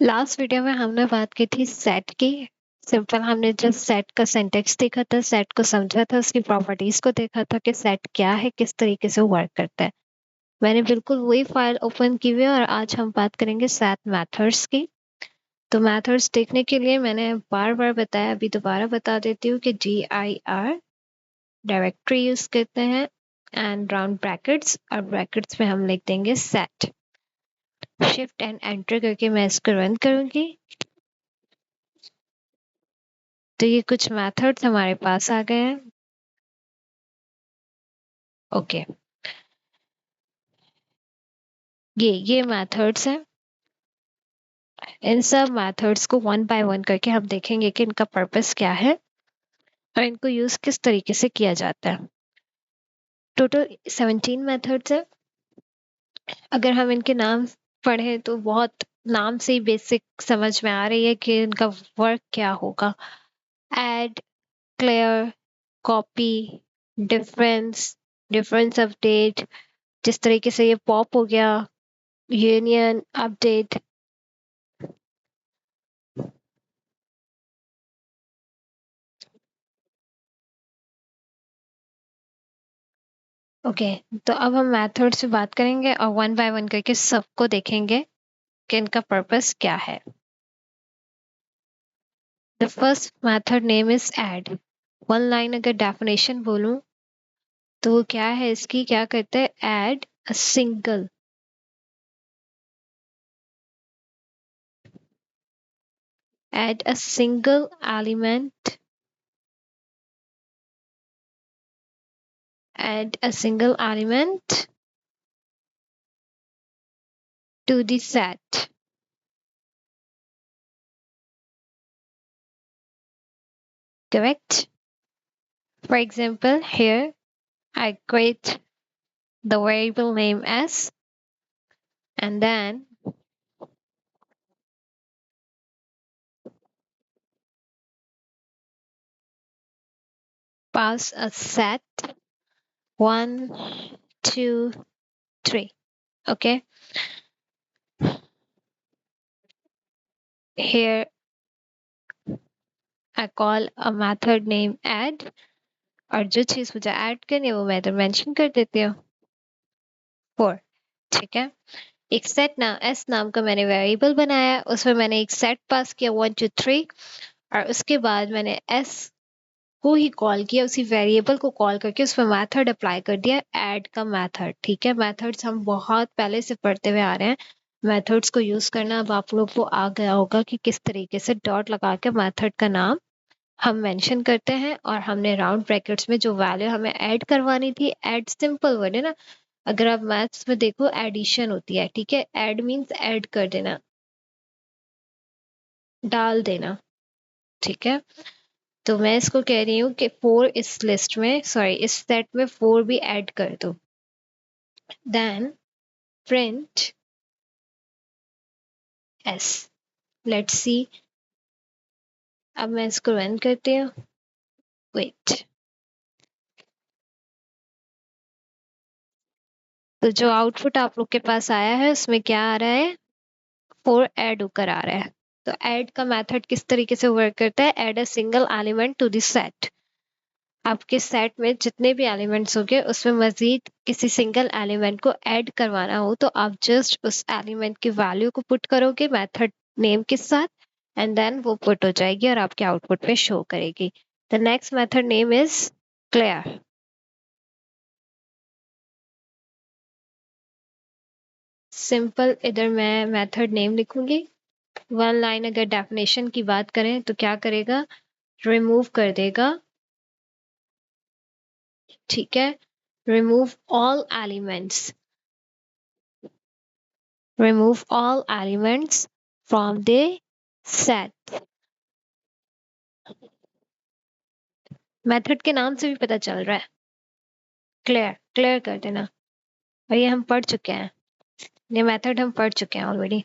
Last video में हमने बात की थी सेट की। सिंपल हमने जस्ट सेट का सिंटेक्स देखा था, सेट को समझा था, उसकी प्रॉपर्टीज को देखा था कि सेट क्या है, किस तरीके से वर्क करता है। मैंने बिल्कुल वही फाइल ओपन की हुई है और आज हम बात करेंगे सेट मेथड्स की। तो मेथड्स देखने के लिए मैंने बार बार बताया, अभी दोबारा बता देती हूँ कि dir डायरेक्टरी यूज करते हैं एंड राउंड ब्रैकेट्स, और ब्रैकेट्स में हम लिख देंगे सेट। शिफ्ट एंड एंटर करके मैं इसको रन करूंगी तो ये कुछ मेथड्स हमारे पास आ गए हैं। ओके, ये मेथड्स हैं। इन सब मेथड्स को वन बाय वन करके हम देखेंगे कि इनका पर्पस क्या है और इनको यूज किस तरीके से किया जाता है। टोटल 17 मेथड्स है। अगर हम इनके नाम पढ़े तो बहुत नाम से ही बेसिक समझ में आ रही है कि इनका वर्क क्या होगा। Add, clear, copy, difference, difference update, जिस तरीके से ये पॉप हो गया, यूनियन, अपडेट। ओके, तो अब हम मेथड से बात करेंगे और वन बाय वन करके सबको देखेंगे कि इनका पर्पस क्या है। The first method name is add. One line अगर डेफिनेशन बोलूं तो वो क्या है, इसकी क्या करते हैं, add a single add a single element add a single element to the set. Correct? For example, here I create the variable name s and then pass a set 1, 2, 3. Okay, here I call a method name add और जो चीज मुझे add करनी है वो मैं इधर mention कर देती हूँ 4। ठीक है, एक सेट ना एस नाम का मैंने वेरिएबल बनाया, उसमें मैंने एक सेट पास किया 1, 2, 3 और उसके बाद मैंने एस को ही कॉल किया, उसी वेरिएबल को कॉल करके उसमें मेथड अप्लाई कर दिया, ऐड का मेथड। ठीक है, मेथड्स हम बहुत पहले से पढ़ते हुए आ रहे हैं। मेथड्स को यूज करना अब आप लोग को आ गया होगा कि किस तरीके से डॉट लगा के मेथड का नाम हम मेंशन करते हैं। और हमने राउंड ब्रैकेट्स में जो वैल्यू हमें ऐड करवानी थी, ऐड सिंपल वर्ड है ना, अगर आप मैथ्स में देखो एडिशन होती है। ठीक है, ऐड मीन्स ऐड कर देना, डाल देना। ठीक है, तो मैं इसको कह रही हूँ कि 4 इस लिस्ट में, सॉरी इस सेट में 4 भी ऐड कर दो। Then print s. Let's see, अब मैं इसको रन करती हूँ। वेट, तो जो आउटपुट आप लोग के पास आया है उसमें क्या आ रहा है, 4 ऐड होकर आ रहा है। तो ऐड का मेथड किस तरीके से वर्क करता है, add a single element to the set. आपके सेट में जितने भी एलिमेंट्स होंगे उसमें मजीद किसी सिंगल एलिमेंट को ऐड करवाना हो तो आप जस्ट उस एलिमेंट की वैल्यू को पुट करोगे मेथड नेम के साथ एंड देन वो पुट हो जाएगी और आपके आउटपुट पे शो करेगी। The next method name is clear. Simple, इधर मैं मेथड नेम लिखूंगी। वन लाइन अगर डेफिनेशन की बात करें तो क्या करेगा, रिमूव कर देगा। ठीक है, remove all elements, remove all elements from the set। Method के नाम से भी पता चल रहा है, क्लियर क्लियर कर देना। और ये हम पढ़ चुके हैं, ये मेथड हम पढ़ चुके हैं ऑलरेडी।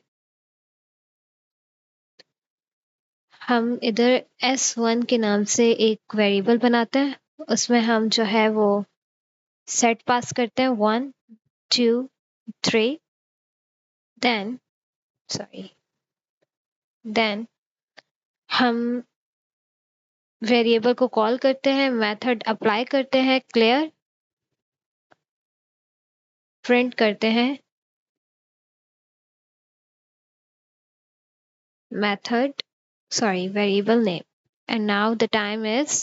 हम इधर s1 के नाम से एक वेरिएबल बनाते हैं, उसमें हम जो है वो सेट पास करते हैं 1, 2, 3। देन सॉरी देन हम वेरिएबल को कॉल करते हैं, मेथड अप्लाई करते हैं, क्लियर, प्रिंट करते हैं variable name, and now the time is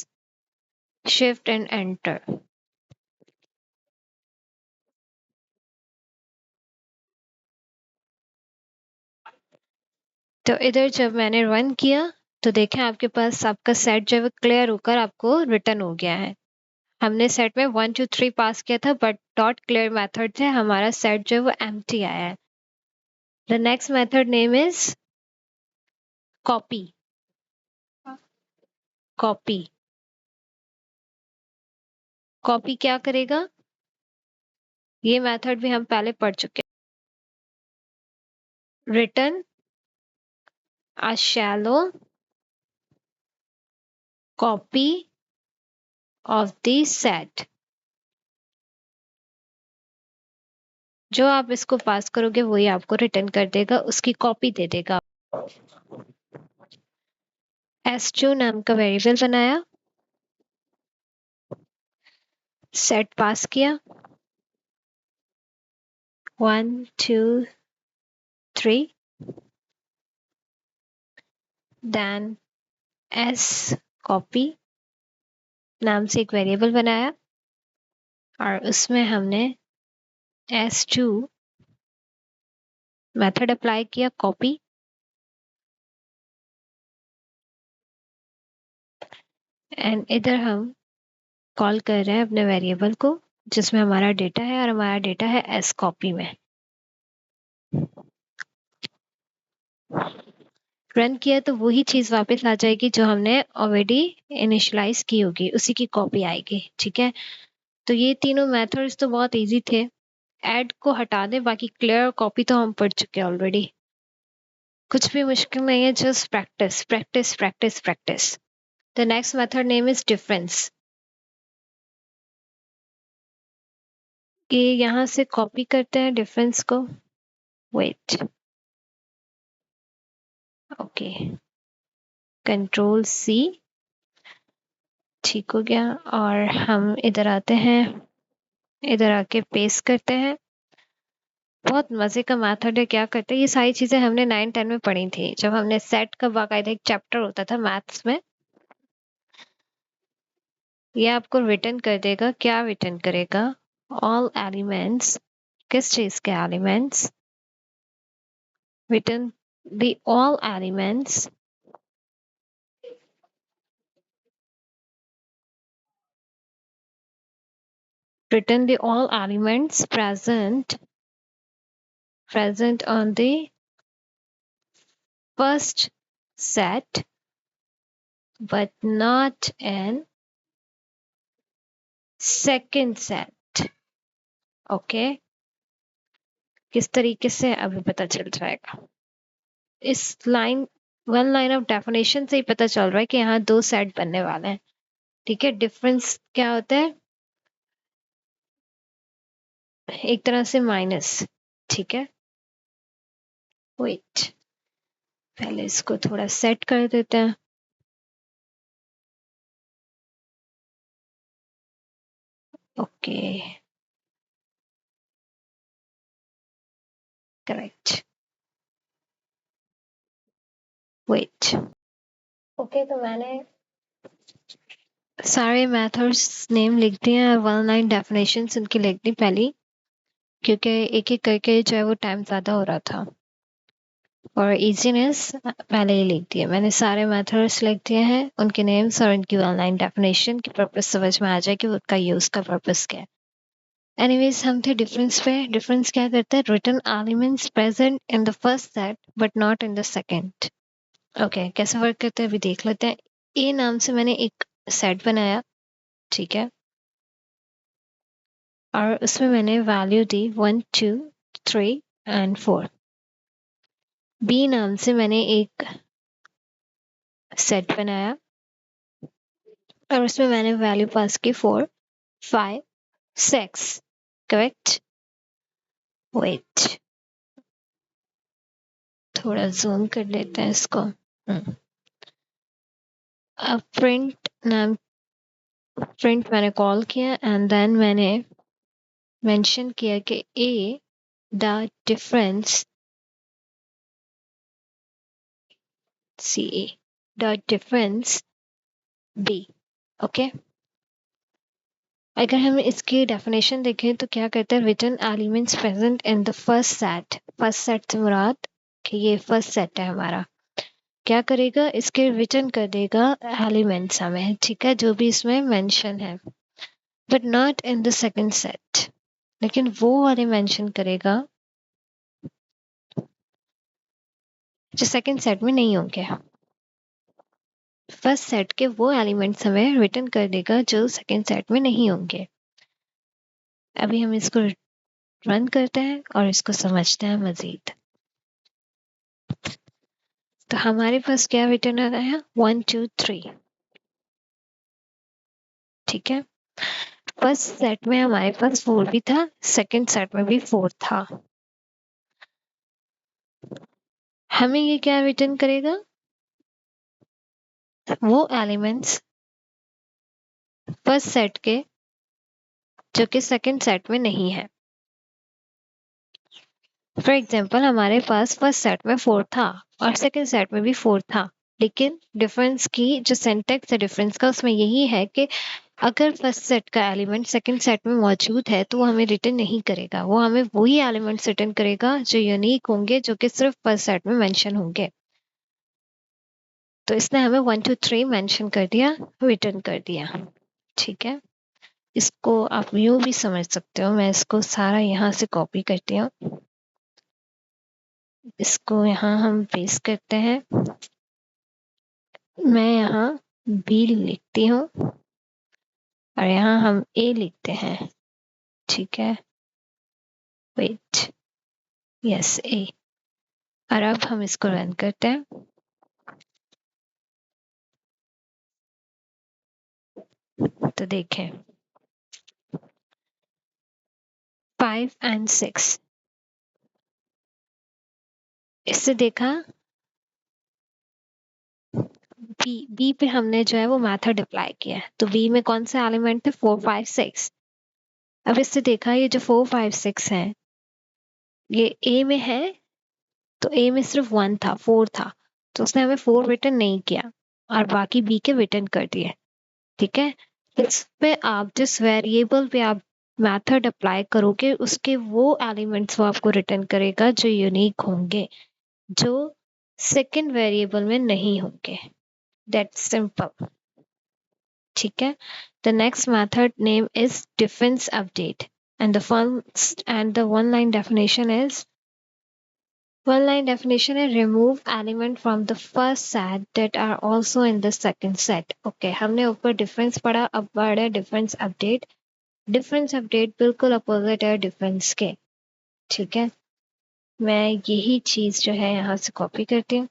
shift and enter. तो इधर जब मैंने रन किया तो देखें आपके पास आपका सेट जो है क्लियर होकर आपको रिटर्न हो गया है। हमने सेट में 1 2 3 पास किया था, बट डॉट क्लियर मेथड से हमारा सेट जो है वो एम्प्टी आया है। The next method name is copy. Copy copy क्या करेगा, ये मेथड भी हम पहले पढ़ चुके हैं। Return a shallow copy of the set। जो आप इसको पास करोगे वही आपको रिटर्न कर देगा, उसकी कॉपी दे देगा। s2 नाम का वेरिएबल बनाया, सेट पास किया 1 2 3, देन s कॉपी नाम से एक वेरिएबल बनाया और उसमें हमने s2 मेथड अप्लाई किया, कॉपी, एंड इधर हम कॉल कर रहे हैं अपने वेरिएबल को जिसमें हमारा डेटा है, और हमारा डेटा है s कॉपी में। रन किया तो वही चीज वापस आ जाएगी जो हमने ऑलरेडी इनिशियलाइज की होगी, उसी की कॉपी आएगी। ठीक है, तो ये तीनों मेथड्स तो बहुत इजी थे। ऐड को हटा दें, बाकी क्लियर और कॉपी तो हम पढ़ चुके हैं ऑलरेडी। कुछ भी मुश्किल नहीं है, just practice practice practice practice. The next method name is difference. ये यहाँ से कॉपी करते हैं डिफरेंस को, वेट, ओके, कंट्रोल सी, ठीक हो गया। और हम इधर आते हैं, इधर आके पेस्ट करते हैं। बहुत मजे का मेथड है। क्या करते हैं, ये सारी चीजें हमने 9 10 में पढ़ी थी जब हमने सेट का बाकायदा एक चैप्टर होता था मैथ्स में। ये आपको रिटर्न कर देगा, क्या रिटर्न करेगा, ऑल एलिमेंट्स, किस चीज के elements, return the all elements, return the all elements present on the first set but not in second set। Okay, किस तरीके से अभी पता चल जाएगा। इस line, one line of definition से ही पता चल रहा है कि यहाँ दो सेट बनने वाले हैं। ठीक है, डिफरेंस क्या होता है, एक तरह से माइनस। ठीक है, वेट, पहले इसको थोड़ा सेट कर देते हैं। Okay, correct, wait, okay. तो मैंने सारे मेथड्स नेम लिख दिए और वन लाइन डेफिनेशंस उनकी लिख दी पहली, क्योंकि एक एक करके जो है वो टाइम ज़्यादा हो रहा था और इजीनेस पहले ही लिख दिए। मैंने सारे मेथड्स लिख दिए हैं, उनके नेम्स और उनकी वन लाइन डेफिनेशन की पर्पस समझ में आ जाए कि उनका यूज़ का पर्पस क्या है। एनीवेज, हम थे डिफरेंस पे। डिफरेंस क्या करता है, return elements present in the first set but not in the second. Okay, कैसे वर्क करते हैं अभी देख लेते हैं। ए नाम से मैंने एक सेट बनाया, ठीक है, और उसमें मैंने वैल्यू दी 1 2 3 एंड 4। बी नाम से मैंने एक सेट बनाया और उसमें मैंने वैल्यू पास की 4 5 6। करेक्ट, वेट, थोड़ा जूम कर लेते हैं इसको। अब प्रिंट मैंने कॉल किया एंड देन मैंने मेंशन किया कि A the difference C A the difference B. Okay, अगर हम इसकी डेफिनेशन देखें तो क्या कहते हैं, return elements present in the first set से मुराद कि ये फर्स्ट सेट है हमारा, क्या करेगा, इसके रिटर्न कर देगा एलिमेंट्स हमें, ठीक है, जो भी इसमें मेंशन है, but not in the second set, लेकिन वो वाले मेंशन करेगा जो सेकंड सेट में नहीं होंगे। फर्स्ट सेट के वो एलिमेंट्स हमें रिटर्न कर देगा जो सेकंड सेट में नहीं होंगे। अभी हम इसको रन करते हैं और इसको समझते हैं मजीद। तो हमारे पास क्या रिटर्न आ रहा है, 1 2 3, ठीक है। फर्स्ट सेट में हमारे पास 4 भी था, सेकंड सेट में भी 4 था। हमें ये क्या रिटर्न करेगा, वो एलिमेंट्स फर्स्ट सेट के जो कि सेकंड सेट में नहीं है। फॉर एग्जाम्पल हमारे पास फर्स्ट सेट में 4 था और सेकंड सेट में भी 4 था, लेकिन डिफरेंस की जो सिंटैक्स है डिफरेंस का, उसमें यही है कि अगर फर्स्ट सेट का एलिमेंट सेकंड सेट में मौजूद है तो वो हमें रिटर्न नहीं करेगा, वो हमें वही एलिमेंट्स रिटर्न करेगा जो यूनिक होंगे, जो कि सिर्फ फर्स्ट सेट में मेंशन होंगे। तो इसने हमें 1 2 3 मेंशन कर दिया, रिटर्न कर दिया, ठीक है। इसको आप यूं भी समझ सकते हो, मैं इसको सारा यहाँ से कॉपी करती हूँ, इसको यहाँ हम पेस्ट करते हैं, मैं यहाँ बी लिखती हूँ और यहाँ हम ए लिखते हैं, ठीक है, वेट, यस ए। और अब हम इसको रन करते हैं, तो देखें 5 and 6, इससे देखा बी पे हमने जो है वो मेथड अप्लाई किया है, तो बी में कौन से एलिमेंट थे, 4 5 6। अब इससे देखा ये जो 4 5 6 है ये ए में है, तो ए में सिर्फ 1 था, 4 था, तो उसने हमें 4 रिटर्न नहीं किया और बाकी बी के रिटर्न कर दिए, ठीक है। इस पे आप जिस वेरिएबल पे आप मेथड अप्लाई करोगे उसके वो एलिमेंट्स वो आपको रिटर्न करेगा जो यूनिक होंगे, जो सेकंड वेरिएबल में नहीं होंगे, दैट्स सिंपल, ठीक है। The next method name is difference update and the first and the one line definition is remove element from the first set that are also in the second set। Okay, हमने ऊपर difference पढ़ा, अब पढ़ा difference update. Difference update बिल्कुल opposite है difference के, ठीक है। मैं यही चीज जो है यहाँ से कॉपी करती हूँ,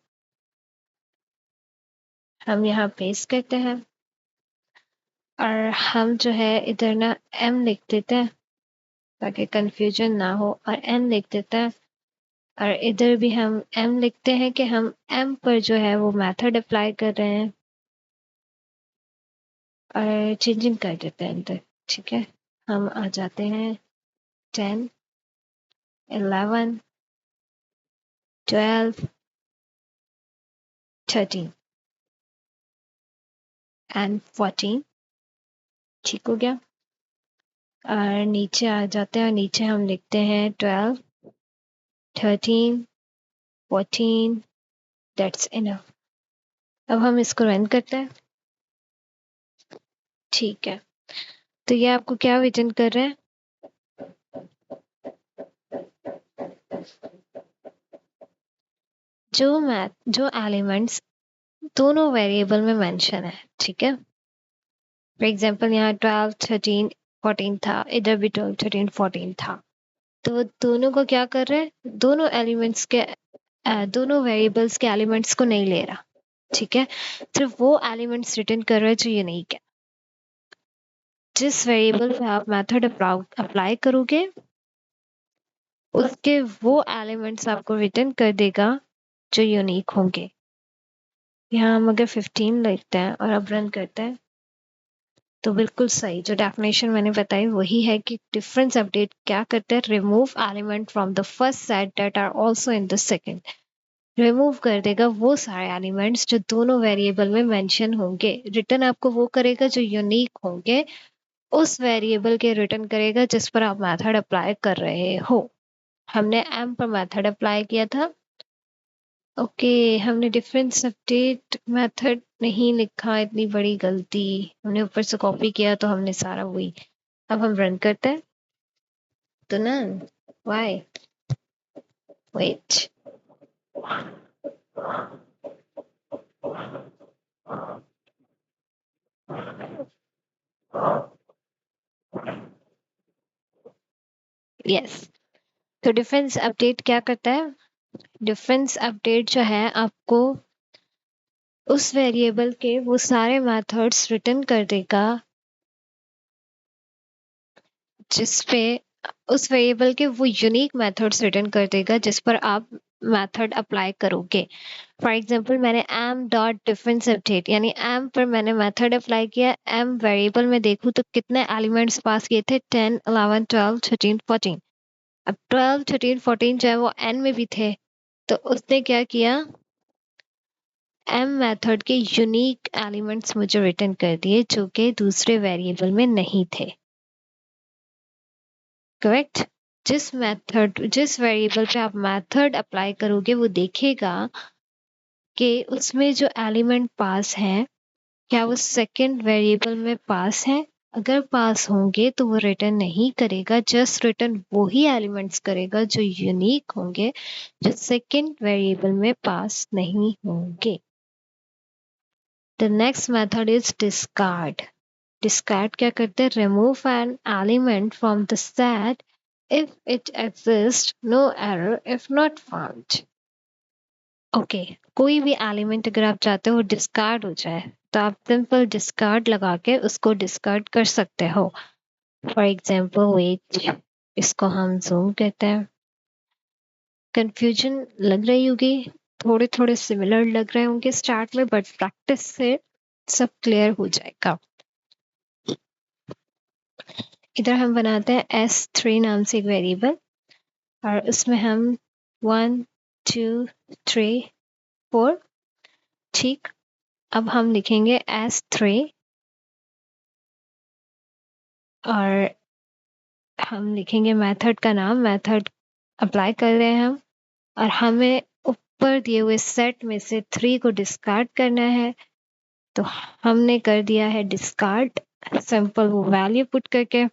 हम यहाँ पेस्ट करते हैं और हम जो है इधर ना एम लिख देते हैं ताकि कंफ्यूजन ना हो, और एन लिख देते हैं, और इधर भी हम एम लिखते हैं कि हम एम पर जो है वो मेथड अप्लाई कर रहे हैं और चेंजिंग कर देते हैं इधर, ठीक है। हम आ जाते हैं 10 11 12 13 एंड 14, ठीक हो गया। और नीचे आ जाते हैं और नीचे हम लिखते हैं 12 13 14, दैट्स इनफ। अब हम इसको रन करते हैं, ठीक है। तो ये आपको क्या रिटर्न कर रहे हैं, जो एलिमेंट्स दोनों वेरिएबल में मेंशन है, ठीक है। फॉर एग्जांपल यहाँ 12 13 14 था, इधर भी 12 13 14 था, तो दोनों को क्या कर रहे हैं, दोनों एलिमेंट्स के दोनों वेरिएबल्स के एलिमेंट्स को नहीं ले रहा, ठीक है, सिर्फ वो एलिमेंट्स रिटर्न कर रहा है जो यूनिक है। जिस वेरिएबल पे आप मेथड अप्लाई करोगे उसके वो एलिमेंट्स आपको रिटर्न कर देगा जो यूनिक होंगे। यहाँ हम अगर 15 लिखते हैं और अब रन करते हैं तो बिल्कुल सही जो डेफिनेशन मैंने बताई वही है कि डिफरेंस अपडेट क्या करते हैं, remove element from the first set that are also in the second. Remove कर देगा वो सारे एलिमेंट्स जो दोनों वेरिएबल में मेंशन होंगे। रिटर्न आपको वो करेगा जो यूनिक होंगे, उस वेरिएबल के रिटर्न करेगा जिस पर आप मेथड अप्लाई कर रहे हो। हमने एम पर मेथड अप्लाई किया था। ओके, हमने डिफरेंस अपडेट मेथड नहीं लिखा, इतनी बड़ी गलती। हमने ऊपर से कॉपी किया तो हमने सारा वही। अब हम रन करते हैं तो ना, व्हाई, वेट, यस। तो डिफरेंस अपडेट क्या करता है? डिफरेंस अपडेट जो है आपको उस वेरिएबल के वो सारे मेथड्स रिटर्न कर देगा जिसपे उस वेरिएबल के वो यूनिक मेथड्स रिटर्न कर देगा जिस पर आप मेथड अप्लाई करोगे। फॉर एग्जांपल मैंने एम डॉट डिफरेंस अपडेट यानी एम पर मैंने मेथड अप्लाई किया। एम वेरिएबल में देखूं तो कितने एलिमेंट्स पास किए थे, 10 11 12 13 14। अब 12 13 14 जो है वो एन में भी थे, तो उसने क्या किया, एम मेथड के यूनिक एलिमेंट्स मुझे रिटर्न कर दिए जो कि दूसरे वेरिएबल में नहीं थे। करेक्ट। जिस वेरिएबल पे आप मेथड अप्लाई करोगे वो देखेगा कि उसमें जो एलिमेंट पास है क्या वो सेकंड वेरिएबल में पास है। अगर पास होंगे तो वो रिटर्न नहीं करेगा, जस्ट रिटर्न वही एलिमेंट्स करेगा जो यूनिक होंगे, जो सेकंड वेरिएबल में पास नहीं होंगे। The next method is discard. Discard क्या करते हैं, remove an element from the set if it exists, no error if not found. Okay, कोई भी एलिमेंट अगर आप चाहते हो डिस्कार्ड हो जाए तो आप सिंपल डिस्कार्ड लगा के उसको डिस्कार्ड कर सकते हो। फॉर एग्जाम्पल वेट, इसको हम जूम कहते हैं। कंफ्यूजन लग रही होगी, थोड़े थोड़े सिमिलर लग रहे होंगे स्टार्ट में, बट प्रैक्टिस से सब क्लियर हो जाएगा। इधर हम बनाते हैं S3 नाम से एक वेरिएबल और उसमें हम 1 2 3 4, ठीक। अब हम लिखेंगे S3 और हम लिखेंगे मेथड का नाम, मेथड अप्लाई कर रहे हैं हम, और हमें ऊपर दिए हुए सेट में से 3 को डिस्कार्ड करना है। तो हमने कर दिया है डिस्कार्ड, सिंपल वो वैल्यू पुट करके,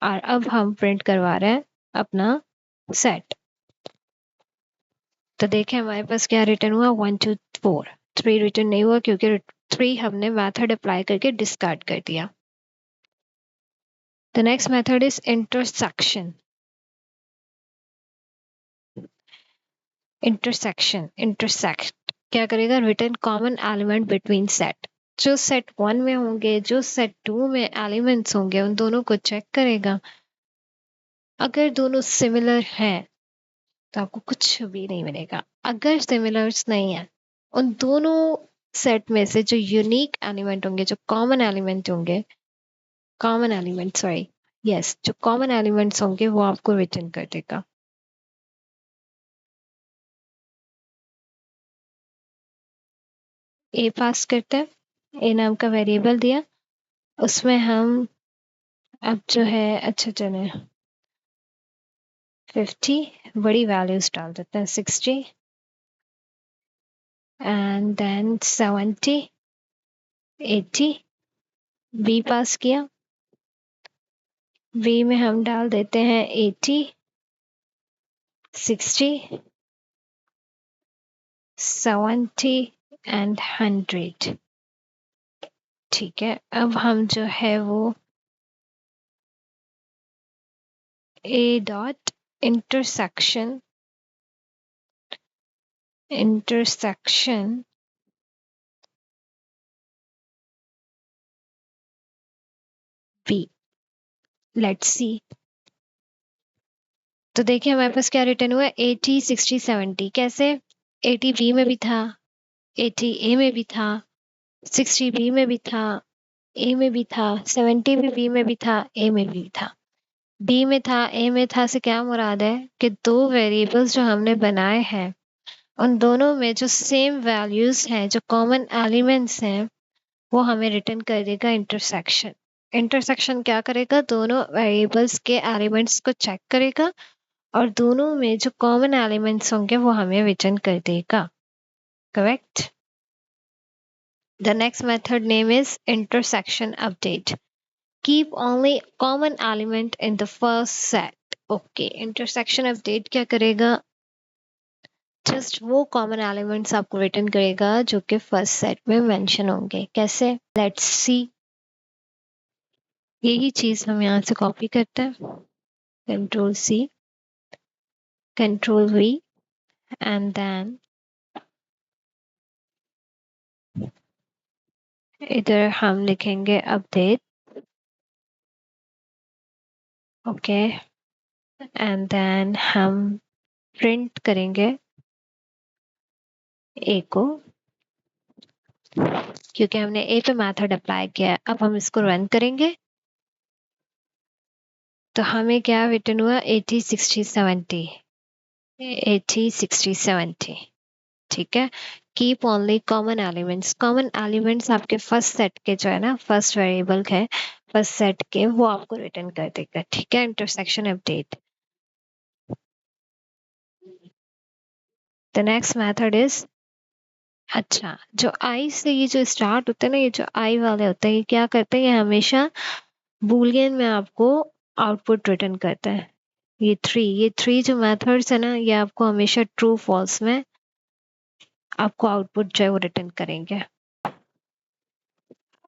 और अब हम प्रिंट करवा रहे हैं अपना सेट। तो देखें हमारे पास क्या रिटर्न हुआ, 1 2 4। 3 रिटर्न नहीं हुआ क्योंकि 3 हमने मेथड अप्लाई करके डिस्कार्ड कर दिया। The next method is intersection. Intersect क्या करेगा, return common element between set. जो सेट 1 में होंगे, जो सेट 2 में एलिमेंट्स होंगे, उन दोनों को चेक करेगा। अगर दोनों सिमिलर हैं तो आपको कुछ भी नहीं मिलेगा। अगर सिमिलर्स नहीं है, उन दोनों सेट में से जो यूनिक एलिमेंट होंगे, जो कॉमन एलिमेंट होंगे, कॉमन एलिमेंट सॉरी, यस, जो कॉमन एलिमेंट्स होंगे वो आपको रिटर्न कर देगा। ए पास करते हैं, ए नाम का वेरिएबल दिया, उसमें हम अब जो है, अच्छा चले 50 बड़ी वैल्यूज डाल देते हैं, 60 एंड देन 70 80। बी पास किया, बी में हम डाल देते हैं 80 60 70 एंड 100। ठीक है, अब हम जो है वो A dot intersection B, let's see. तो देखिए हमारे पास क्या रिटर्न हुआ है, 80 60 70। कैसे, 80 बी में भी था, 80 ए में भी था, 60 बी में भी था, ए में भी था, 70 भी बी में भी था, ए में भी था। बी में था, ए में था से क्या मुराद है कि दो वेरिएबल्स जो हमने बनाए हैं उन दोनों में जो सेम वैल्यूज हैं, जो कॉमन एलिमेंट्स हैं, वो हमें रिटर्न कर देगा इंटरसेक्शन। इंटरसेक्शन क्या करेगा? दोनों वेरिएबल्स के एलिमेंट्स को चेक करेगा और दोनों में जो कॉमन एलिमेंट्स होंगे वो हमें रिटर्न कर देगा। Correct? The next method name is intersection update. Keep only common element in the first set. Okay, intersection update क्या करेगा? जस्ट वो कॉमन एलिमेंट्स आपको रिटर्न करेगा जो कि फर्स्ट सेट में मेंशन होंगे। कैसे? Let's see. यही चीज हम यहाँ से कॉपी करते हैं, control C, control V, and then इधर हम लिखेंगे अपडेट। ओके, एंड देन हम प्रिंट करेंगे ए को, क्योंकि हमने ए पे मेथड अप्लाई किया है। अब हम इसको रन करेंगे तो हमें क्या रिटर्न हुआ? 80 60 70, 80 60 70। ठीक है। Keep only common elements. Common elements आपके फर्स्ट सेट के जो है ना, फर्स्ट वेरिएबल है फर्स्ट सेट के, वो आपको रिटर्न कर देगा। ठीक है। Intersection update. The next method is, अच्छा, जो आई से ये जो स्टार्ट होते हैं ना, ये जो आई वाले होते हैं, ये क्या करते हैं? ये हमेशा बूलियन में आपको आउटपुट रिटर्न करते हैं। ये थ्री जो मेथड्स है ना, ये आपको हमेशा ट्रू फॉल्स में आपको आउटपुट जो है वो रिटर्न करेंगे।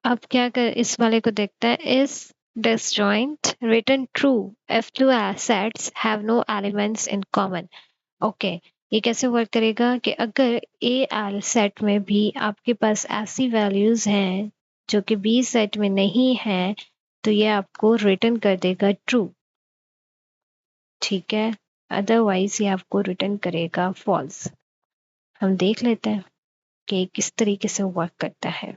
अब क्या कर, इस वाले को देखते हैं। इस disjoint written true if two sets have no elements in common. Okay, ये कैसे वर्क करेगा कि अगर ए एल सेट में भी आपके पास ऐसी वैल्यूज हैं जो कि बी सेट में नहीं है, तो ये आपको रिटर्न कर देगा ट्रू। ठीक है। अदरवाइज ये आपको रिटर्न करेगा फॉल्स। हम देख लेते हैं कि किस तरीके से वर्क करता है।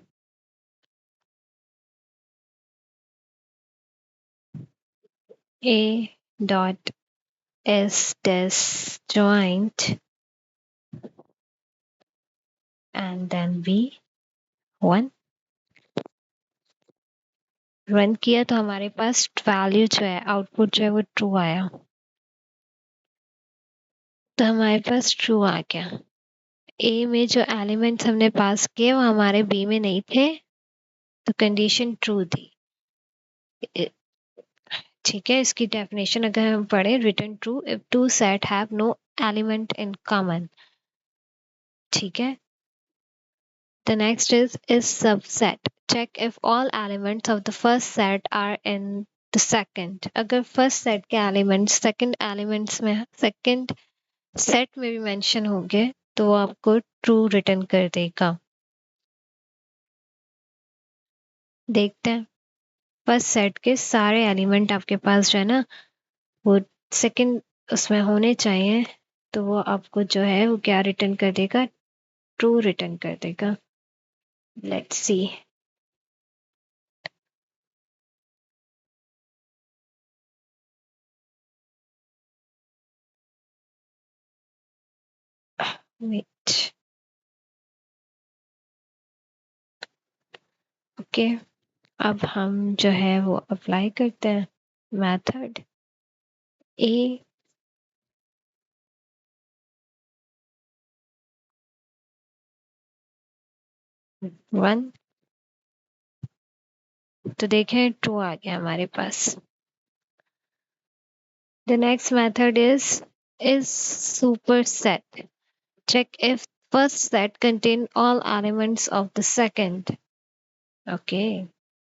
A dot is disjoint and then B 1 run किया तो हमारे पास वैल्यू जो है, आउटपुट जो है वो ट्रू आया। तो हमारे पास ट्रू आ गया। ए में जो एलिमेंट्स हमने पास किए वो हमारे बी में नहीं थे, तो कंडीशन ट्रू थी। ठीक है। इसकी डेफिनेशन अगर हम पढ़े, return true if two set have no element in common. ठीक है। The next is subset. Check if all elements of the first set are in the second. अगर first set के elements second elements में, second set में भी mention होंगे तो वो आपको true return कर देगा। देखते हैं। फर्स्ट सेट के सारे एलिमेंट आपके पास जो है ना, वो सेकंड उसमें होने चाहिए, तो वो आपको जो है वो क्या रिटर्न कर देगा? ट्रू रिटर्न कर देगा। Let's see. वेट। ओके, अब हम जो है वो अप्लाई करते हैं मेथड ए वन, तो देखें ट्रू आ गया हमारे पास। The next method is superset. Check if first set contain all elements of the second. Okay,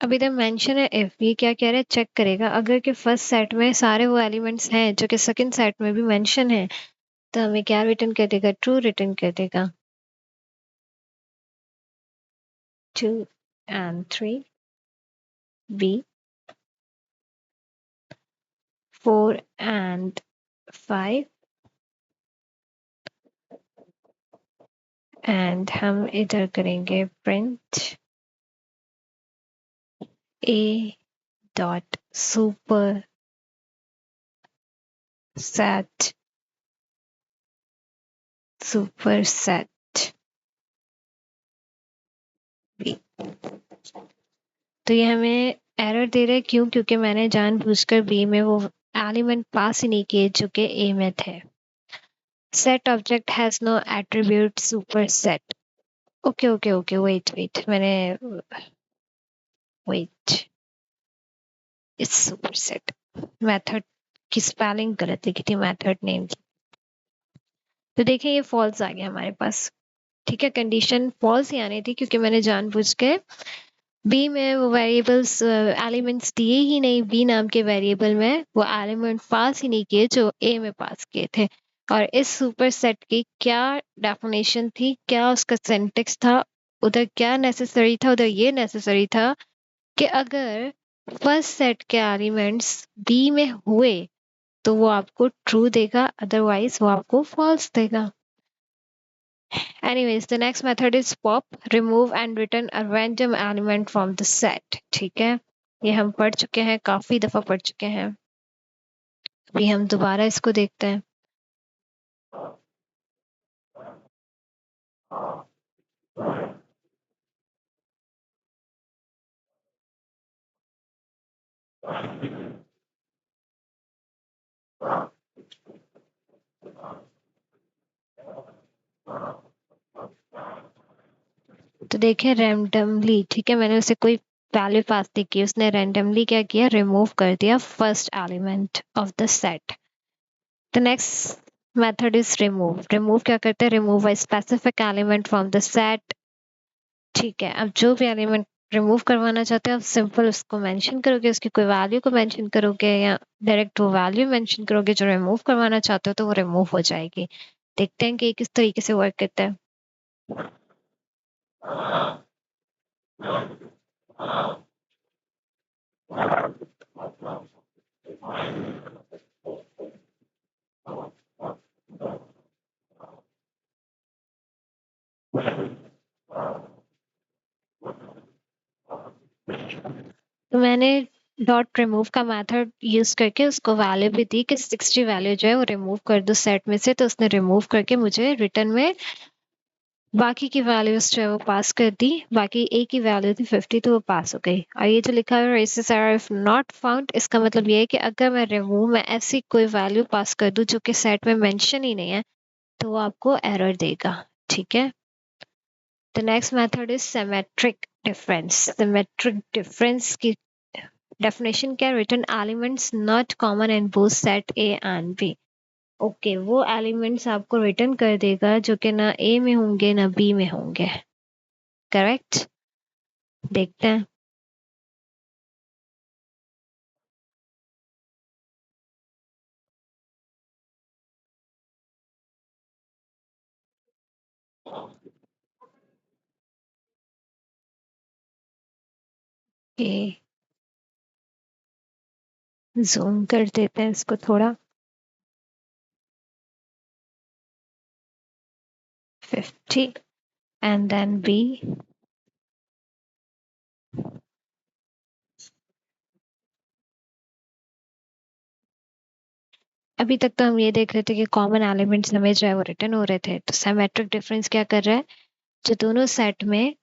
अब इधर मेंशन है इफ, ये क्या कह रहा है? चेक करेगा अगर कि फर्स्ट सेट में सारे वो एलिमेंट्स हैं जो कि सेकंड सेट में भी मेंशन है, तो हमें क्या रिटर्न कर देगा? ट्रू रिटर्न कर देगा। 2 and 3 B 4 and 5 एंड हम इधर करेंगे print A dot superset B. तो ये हमें एरर दे रहा है, क्यों? क्योंकि मैंने जानबूझकर बी में वो एलिमेंट पास ही नहीं किए जो कि ए में थे। Set object has no attribute superset. Okay okay okay, wait मैंने wait it's superset. Method की स्पेलिंग गलत लिखी थी मेथड नेम की। तो देखिए ये फॉल्स आ गया हमारे पास। ठीक है, कंडीशन फॉल्स ही आनी थी क्योंकि मैंने जानबूझ के बी में वो वेरिएबल्स एलिमेंट्स दिए ही नहीं। बी नाम के वेरिएबल में वो एलिमेंट पास ही नहीं किए जो ए में पास किए थे। और इस सुपर सेट की क्या डेफिनेशन थी, क्या उसका सिंटेक्स था, उधर क्या नेसेसरी था? उधर ये नेसेसरी था कि अगर फर्स्ट सेट के एलिमेंट्स बी में हुए तो वो आपको ट्रू देगा, अदरवाइज वो आपको फॉल्स देगा। Anyways, the next method is pop, remove and return a random element from the set। ठीक है, ये हम पढ़ चुके हैं, काफी दफा पढ़ चुके हैं। अभी हम दोबारा इसको देखते हैं। तो देखें रैंडमली, ठीक है, मैंने उसे कोई वैल्यू पास नहीं की, उसने रैंडमली क्या किया, रिमूव कर दिया first element of the set. The next method is remove. Remove क्या करते हैं, remove a specific element from the set. ठीक है, अब जो भी एलिमेंट रिमूव करवाना चाहते हो आप सिंपल उसको मेंशन करोगे, उसकी कोई वैल्यू को मेंशन करोगे या डायरेक्ट वो वैल्यू मेंशन करोगे जो रिमूव करवाना चाहते हो, तो वो रिमूव हो जाएगी। देखते हैं कि ये किस तरीके से वर्क करता है। तो मैंने डॉट रिमूव का मेथड यूज करके उसको वैल्यू भी दी कि 60 वैल्यू जो है वो रिमूव कर दो सेट में से। तो उसने रिमूव करके मुझे रिटर्न में बाकी की वैल्यूज जो है वो पास कर दी। बाकी ए की वैल्यू थी 50 तो वो पास हो गई। और ये जो लिखा है raises error if not found, इसका मतलब ये है कि अगर मैं रिमूव में ऐसी कोई वैल्यू पास कर दूं जो कि सेट में मेंशन ही नहीं है तो वो आपको एरर देगा। ठीक है, the next method is symmetric difference. Symmetric difference की डेफिनेशन क्या, return elements not common in both set A and B. Okay, वो एलिमेंट्स आपको रिटर्न कर देगा जो कि ना ए में होंगे ना बी में होंगे। करेक्ट, देखते हैं। ये जूम कर देते हैं इसको थोड़ा। 50 एंड देन बी। अभी तक तो हम ये देख रहे थे कि कॉमन एलिमेंट्स हमें जो है वो रिटर्न हो रहे थे। तो सिमेट्रिक डिफरेंस क्या कर रहा है, जो दोनों सेट में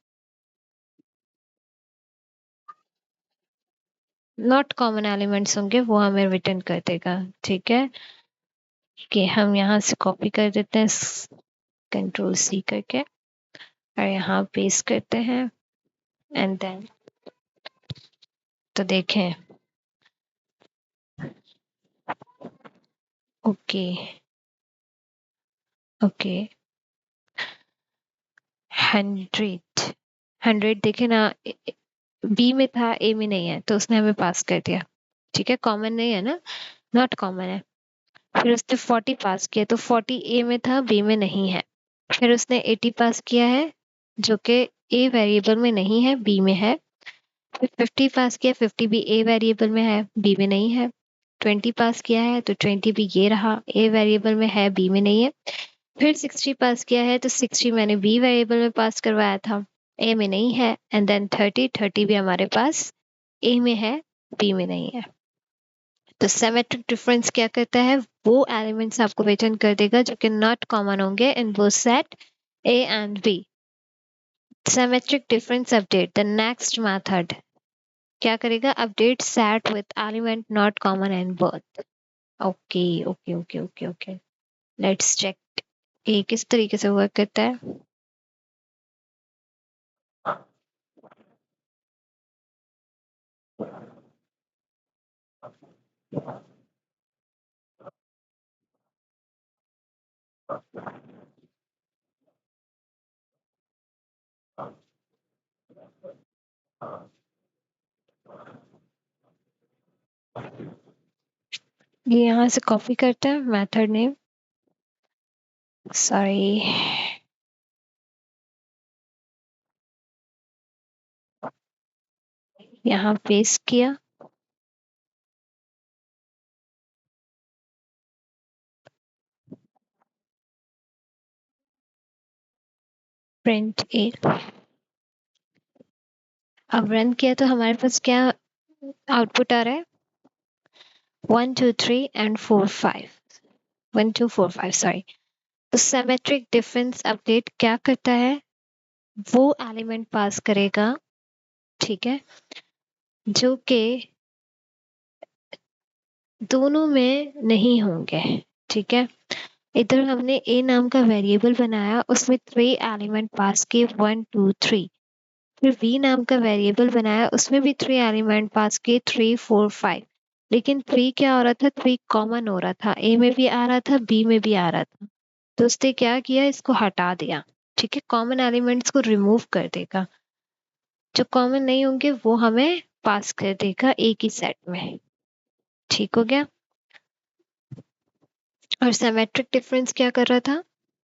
नॉट कॉमन एलिमेंट्स होंगे वो हमें रिटर्न कर देगा। ठीक है, कि हम यहाँ से कॉपी कर देते हैं कंट्रोल सी करके और यहाँ पेस्ट करते हैं एंड देन तो देखें। ओके ओके, 100 100 देखे ना, बी में था ए में नहीं है तो उसने हमें पास कर दिया। ठीक है, कॉमन नहीं है ना, नॉट कॉमन है। फिर उसने 40 पास किया तो 40 ए में था बी में नहीं है। फिर उसने 80 पास किया है जो कि ए वेरिएबल में नहीं है बी में है। फिर 50 पास किया, 50 भी ए वेरिएबल में है बी में नहीं है। 20 पास किया है तो 20 भी ये रहा, ए वेरिएबल में है बी में नहीं है। फिर 60 पास किया है तो 60 मैंने बी वेरिएबल में पास करवाया था, ए में नहीं है। एंड देन 30 भी हमारे पास ए में है, बी में नहीं है। तो सिमेट्रिक डिफरेंस क्या करता है, वो एलिमेंट्स आपको रिटर्न कर देगा जो कि नॉट कॉमन होंगे इन वो set A and B. Symmetric difference update the next method क्या करेगा, update set with element not common in both. Okay okay okay okay okay, let's check ये किस तरीके से वर्क करता है। ये यहाँ से कॉपी करता है मेथड नेम, सॉरी, यहाँ पेस्ट किया, प्रिंट ए। अब रन किया तो हमारे पास क्या आउटपुट आ रहा है, 1 2 3 एंड 4 5, 1 2 4 5 सॉरी। तो सिमेट्रिक डिफरेंस अपडेट क्या करता है, वो एलिमेंट पास करेगा, ठीक है, जो कि दोनों में नहीं होंगे, ठीक है। इधर हमने ए नाम का वेरिएबल बनाया, उसमें 3 एलिमेंट पास किए 1 2 3। फिर बी नाम का वेरिएबल बनाया, उसमें भी 3 एलिमेंट पास किए 3 4 5। लेकिन 3 क्या हो रहा था, 3 कॉमन हो रहा था, ए में भी आ रहा था, बी में भी आ रहा था। तो उसने क्या किया, इसको हटा दिया, ठीक है, कॉमन एलिमेंट्स को रिमूव कर देगा, जो कॉमन नहीं होंगे वो हमें पास कर देगा एक ही सेट में, ठीक हो गया। और सिमेट्रिक डिफरेंस क्या कर रहा था,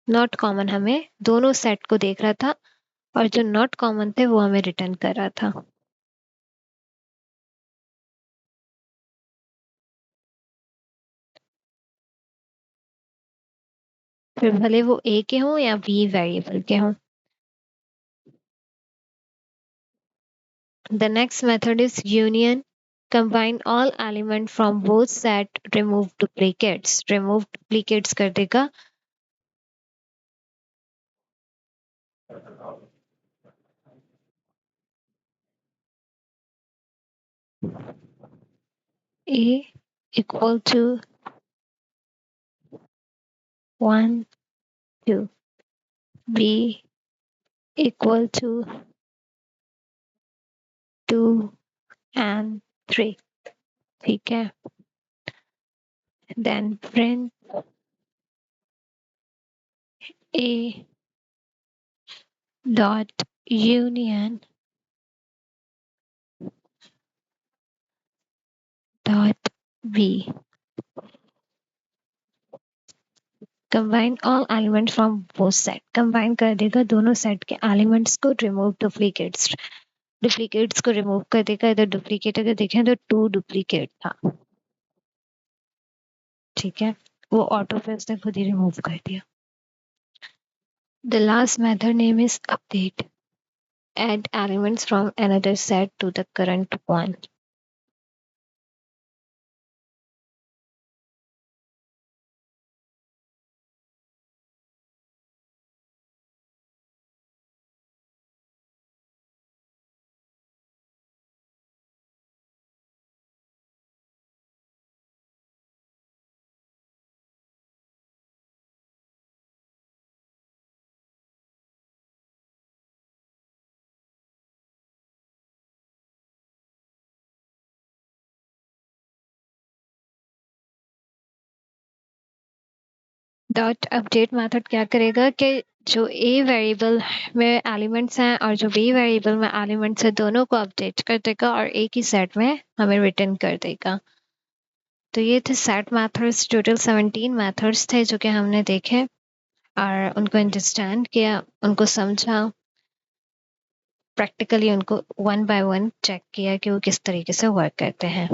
नॉट कॉमन हमें दोनों सेट को देख रहा था, और जो नॉट कॉमन थे वो हमें रिटर्न कर रहा था। फिर भले वो ए के हों या बी वेरिएबल के हों। The next method is union. Combine all element from both set, remove duplicates. Remove duplicates कर देगा। A equal to 1 2, B equal to 2 and 3, ठीक है। Then print A dot union dot B. Combine all elements from both set. Combine कर देगा दोनों set के elements को, remove duplicates, duplicates को रिमूव कर देगा। इधर डुप्लीकेट अगर देखें तो 2 डुप्लीकेट था, ठीक है, वो ऑटो पे उसने खुद ही रिमूव कर दिया। The last method name is update. Add elements from another set to the current one. Dot update method क्या करेगा कि जो ए वेरिएबल में एलिमेंट्स हैं और जो बी वेरिएबल में एलिमेंट्स हैं, दोनों को अपडेट कर देगा और एक ही सेट में हमें रिटर्न कर देगा। तो ये थे सेट मेथड्स, टोटल 17 मेथड्स थे जो कि हमने देखे और उनको अंडरस्टैंड किया, उनको समझा, प्रैक्टिकली उनको वन बाय वन चेक किया कि वो किस तरीके से वर्क करते हैं।